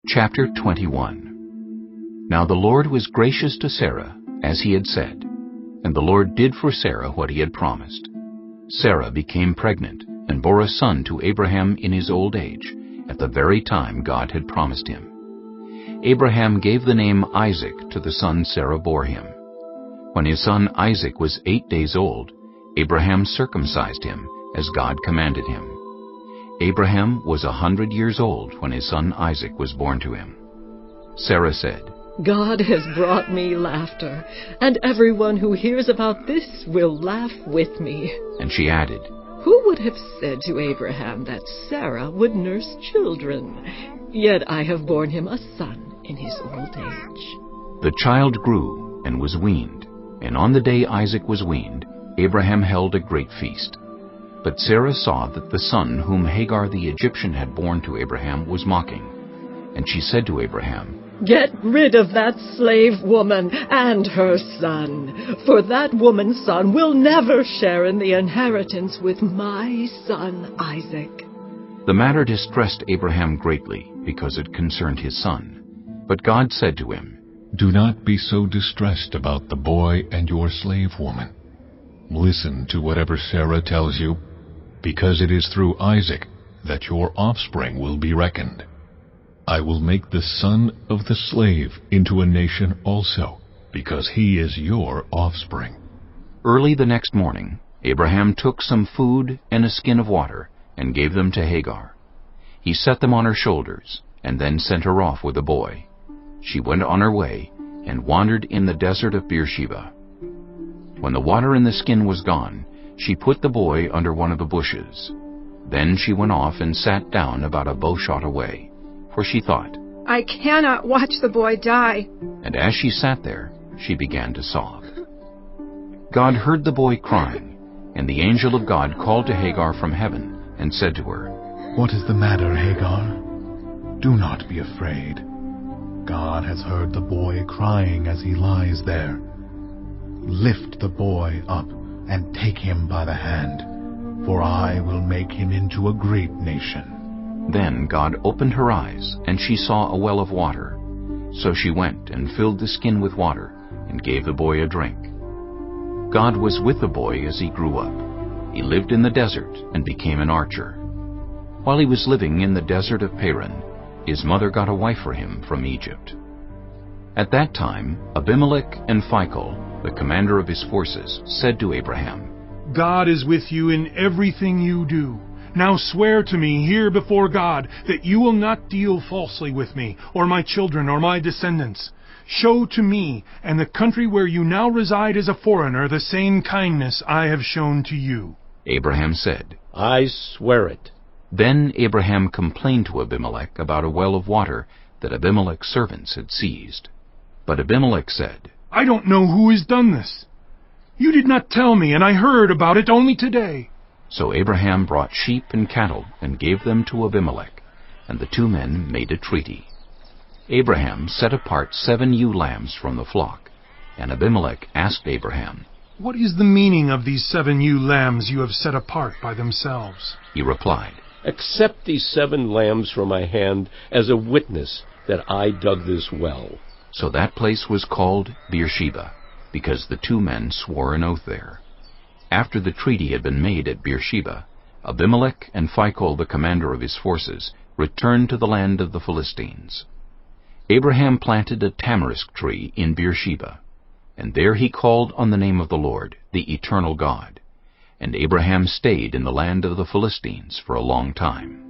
Chapter 21. Now the Lord was gracious to Sarah, as he had said, and the Lord did for Sarah what he had promised. Sarah became pregnant and bore a son to Abraham in his old age, at the very time God had promised him. Abraham gave the name Isaac to the son Sarah bore him. When his son Isaac was 8 days old, Abraham circumcised him, as God commanded him. Abraham was 100 years old when his son Isaac was born to him. Sarah said, God has brought me laughter, and everyone who hears about this will laugh with me. And she added, Who would have said to Abraham that Sarah would nurse children? Yet I have borne him a son in his old age. The child grew and was weaned, and on the day Isaac was weaned, Abraham held a great feast. But Sarah saw that the son whom Hagar the Egyptian had borne to Abraham was mocking. And she said to Abraham, Get rid of that slave woman and her son, for that woman's son will never share in the inheritance with my son Isaac. The matter distressed Abraham greatly, because it concerned his son. But God said to him, Do not be so distressed about the boy and your slave woman. Listen to whatever Sarah tells you, because it is through Isaac that your offspring will be reckoned. I will make the son of the slave into a nation also, because he is your offspring. Early the next morning, Abraham took some food and a skin of water, and gave them to Hagar. He set them on her shoulders, and then sent her off with the boy. She went on her way, and wandered in the desert of Beersheba. When the water in the skin was gone, she put the boy under one of the bushes. Then she went off and sat down about a bowshot away, for she thought, I cannot watch the boy die. And as she sat there, she began to sob. God heard the boy crying, and the angel of God called to Hagar from heaven, and said to her, What is the matter, Hagar? Do not be afraid. God has heard the boy crying as he lies there. Lift the boy up and take him by the hand, for I will make him into a great nation. Then God opened her eyes, and she saw a well of water. So she went and filled the skin with water, and gave the boy a drink. God was with the boy as he grew up. He lived in the desert and became an archer. While he was living in the desert of Paran, his mother got a wife for him from Egypt. At that time, Abimelech and Phicol, the commander of his forces, said to Abraham, God is with you in everything you do. Now swear to me here before God that you will not deal falsely with me, or my children, or my descendants. Show to me and the country where you now reside as a foreigner the same kindness I have shown to you. Abraham said, I swear it. Then Abraham complained to Abimelech about a well of water that Abimelech's servants had seized. But Abimelech said, I don't know who has done this. You did not tell me, and I heard about it only today. So Abraham brought sheep and cattle and gave them to Abimelech, and the two men made a treaty. Abraham set apart 7 ewe lambs from the flock, and Abimelech asked Abraham, What is the meaning of these 7 ewe lambs you have set apart by themselves? He replied, Accept these 7 lambs from my hand as a witness that I dug this well. So that place was called Beersheba, because the two men swore an oath there. After the treaty had been made at Beersheba, Abimelech and Phicol, the commander of his forces, returned to the land of the Philistines. Abraham planted a tamarisk tree in Beersheba, and there he called on the name of the Lord, the eternal God. And Abraham stayed in the land of the Philistines for a long time.